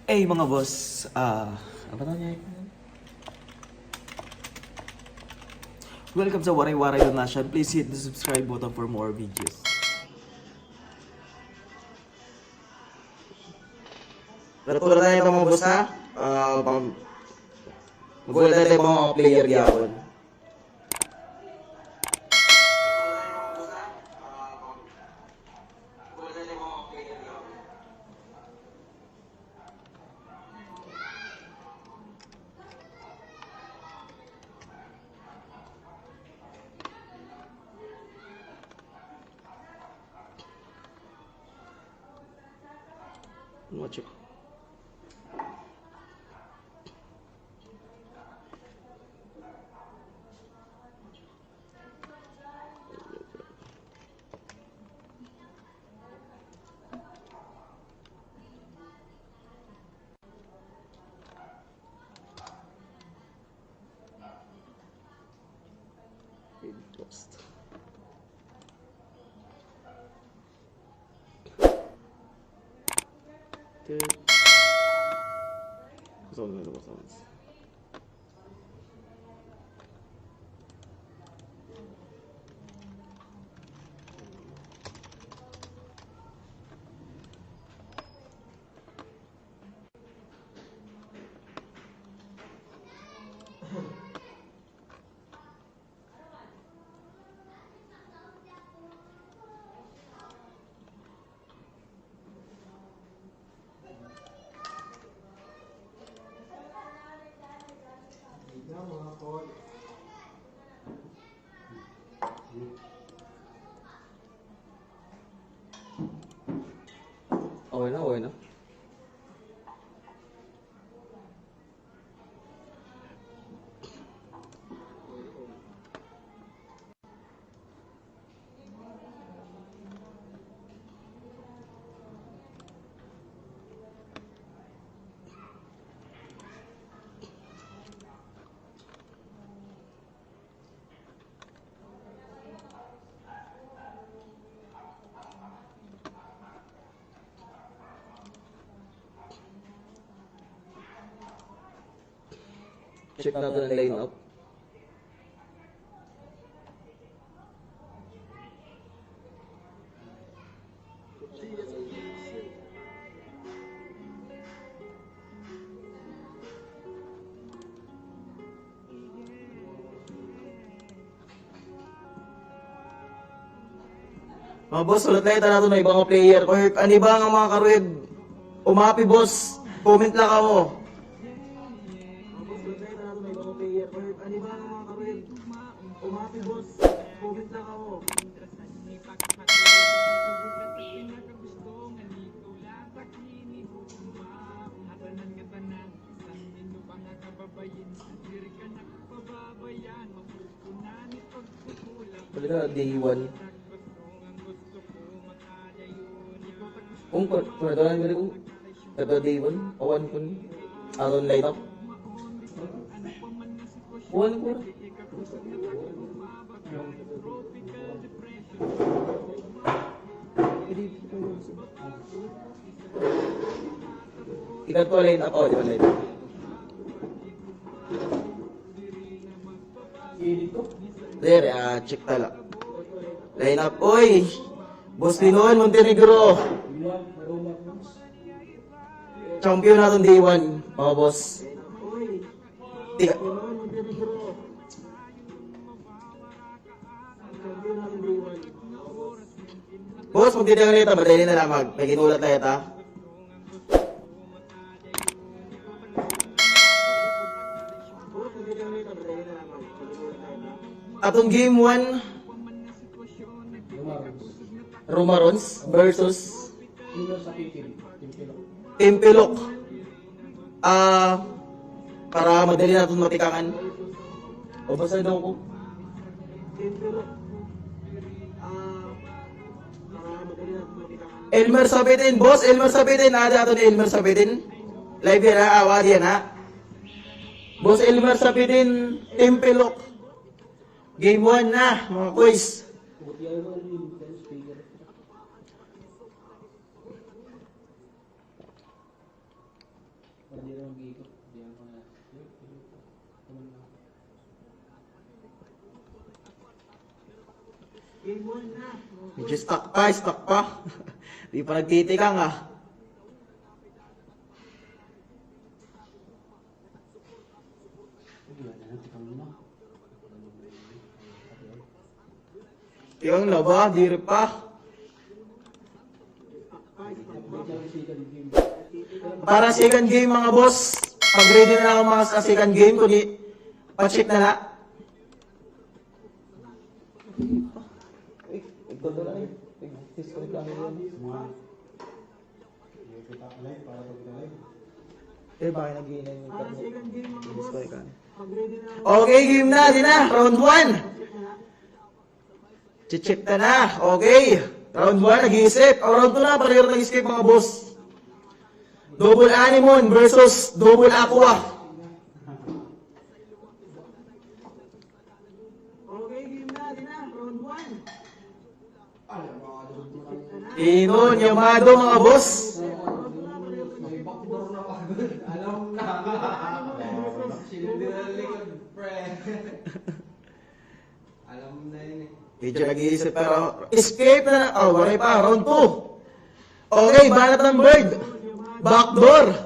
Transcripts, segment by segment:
Mga boss, apa namanya? Welcome sa Waray Waray Donation. Please hit the subscribe button for more videos. Natulad tayo mga boss ha. Magulat tayo mga player gyapon. Watch it. Post. Kasama. Okay na. Check natin ang line-up. Mga boss, ulit na ito natin na ibang player. Kung ano ba nga mga karuid, umapi boss, comment lang ako. Umapi boss, comment lang ako. Pwede na day 1. Kung pwede na kung ito day 1, awan ko ni aron light up. Awan ko na. Ikat ko line up. Di ba line up? There, check tala. Line up. Oy! Boss Linon, Montenegro. Champion natin day 1, mga boss. Tika. Boss, magtitigang na ito. Madali na lamang. May ginulat na ito. Atong game 1, Romarons versus Impilok. Para madali natin matikangan. O basta daw ko. Elmer Sabitin, boss, Elmer Sabitin. Ada ato ni Elmer Sabitin. Live yan ha, awad yan ha. Boss Elmer Sabitin, Impilok. Game 1 na, mga quiz. Medyo stuck pa. Di pa nagtitikang ah. Tikang na ba? Di rin pa. Para second game mga boss. Pag ready na ako mga sa second game, kundi pa-check na na. Ito na lang. Disconnect lang yun. Eh, bakit nag-iinay yung disconnect lang? Okay, game na. Di na. Round 1. Check na na. Okay. Round 1, nag-iisip. O, round 2 na. Pareho nag-escape mga boss. Double Anemone versus Double Aqua. Okay, game na. Di na. Round 1. Inon, Yamado mga boss. Alam na. Sinunod likod, pre. Alam na yun eh. Medyo nag-iisip pero escape na. Oh, wala pa. Round 2. Okay, banat ng bird. Backdoor.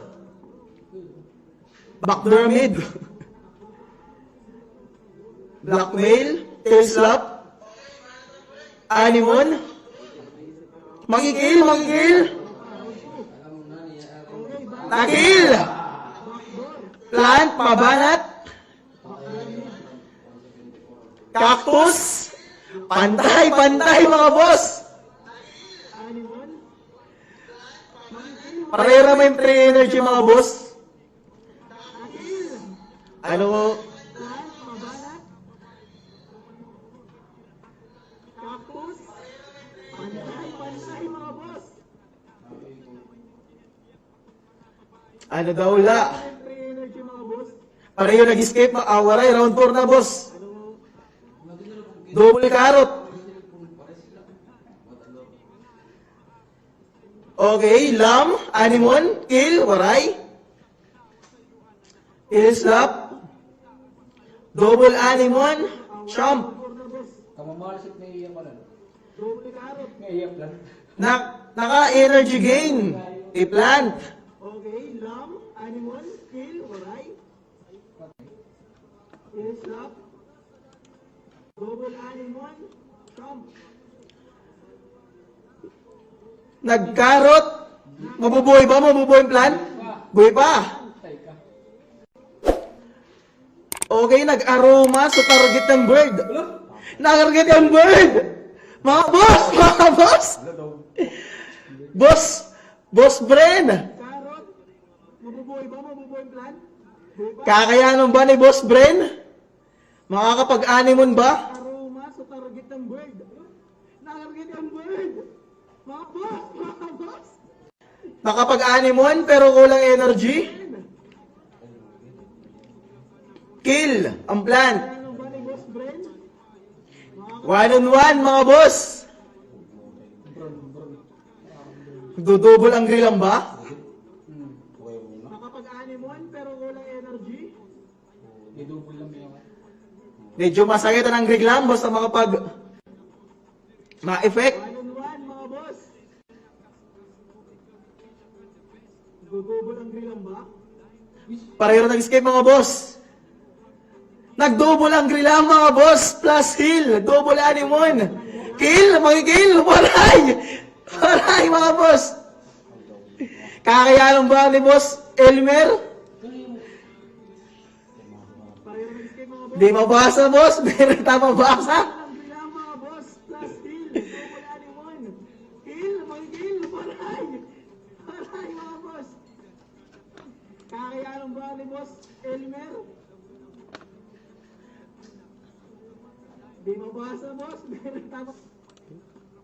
Backdoor mid. Blackmail. Tail slap. Anemone. Magigil. Nakil. Plant. Mabanat. Cactus. Pantay mga boss. Pareho naman yung 3 energy mga boss. Ano? Ano daw la? Pareho nag-escape, maawaray. Round 4 na boss. Double carrot. Okay, lam, anemone, kill, waray. Kill slap. Double anemone, champ. Kamamalasip na iyak ka lang. May iyak lang. Naka-energy gain. I-plant. Okay, lam, anemone, kill, waray. Kill slap. Double anemone, champ. Nag-carrot. Mabubuhay ba? Mabubuhay yung plant? Buhay pa. Okay, nag-aroma sa target ng bird. Nag-target yung bird. Mga boss. Boss Bren. Carrot. Mabubuhay ba? Mabubuhay yung plant? Kakayanan ba ni Boss Bren? Makakapag-anemon ba? Aroma sa target ng bird. Nakarget yung bird. Mga boss. Nakapag-anemon pero kulang energy? Kill ang plant. Ano ba ni Boss Bren? 1-on-1 mga boss. Dudouble ang grill ba? Nakapag-anemone pero kulang energy. Idubol lang yun. Medyo masakit ang grill basta makapag ma-effect. 1-on-1 mga boss. Gugubol ang grilang ba? Pareho nag-escape mga boss. Nag-double ang grill mga boss. Plus heal. Double anemone. Kill. Mag-kill. Waray mga boss. Kakayanan ba ni Boss Elmer? Pareho nag-escape mga boss. Di mabasa boss. Meron ta mabasa. Ang grilang mga boss. Plus kill. Double anemone. Kill. Mag-kill. Waray mga boss. Kakayanan ba ni Boss Elmer? Di mabasa boss. Meron tama.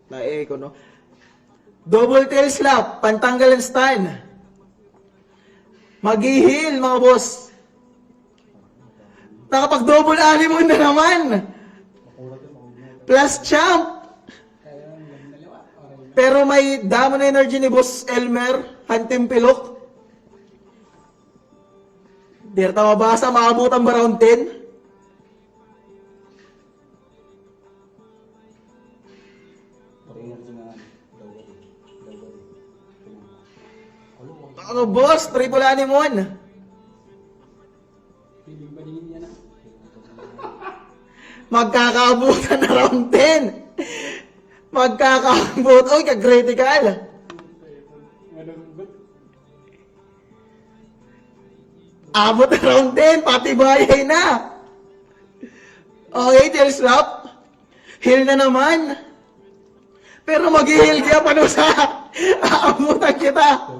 Na-echo no? Double tail slap. Pantanggal ang stun. Mag-heal mga boss. Nakapag-double anemone na naman. Plus champ. Pero may damo na energy ni Boss Elmer. Hantim pilok. Dirta mabasa, maabutan ba round 10? Ano boss? Triple Animon. Piling pa din yan ah. Magkakaabutan na round 10. Magkakaabot. Uy, ka-critical. Malunggot. Abot na round 10. Pati bayay na. Okay, tail slap. Heal na naman. Pero mag-heal kaya panusa. Aabutan kita.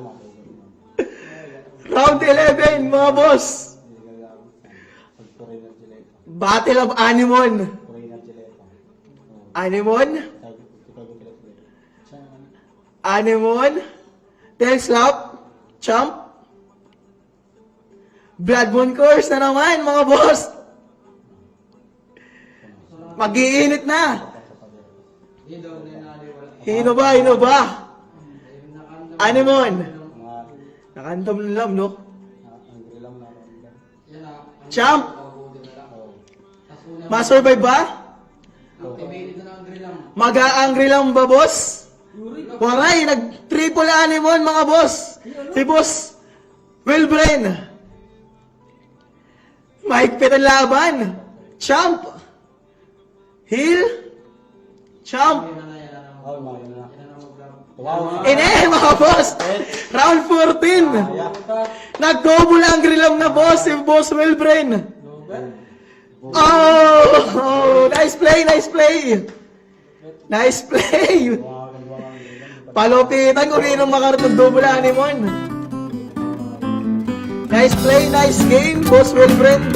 Round 11, mga boss. Battle of Animon. Animon? Animon? Tail slap? Champ? Blood Moon Curse na naman, mga boss. Mag-iinit na. Hino ba? Hino ba? Animon? Nakantam ng lam, no? Champ? Ma-survive ba? Mag-a-angry lang ba, boss? Waray, nag-triple Animon, mga boss. Si boss Wilbrain. Mahigpit ang laban. Champ. Heal. Champ. Mga boss. Round 14. Nag-double angry lang na boss si boss Wilbrain. Oh, nice play, nice play. Nice play. Palupitan kung ninong makartong double Animon. Nice play, nice game, boss Wilbrain.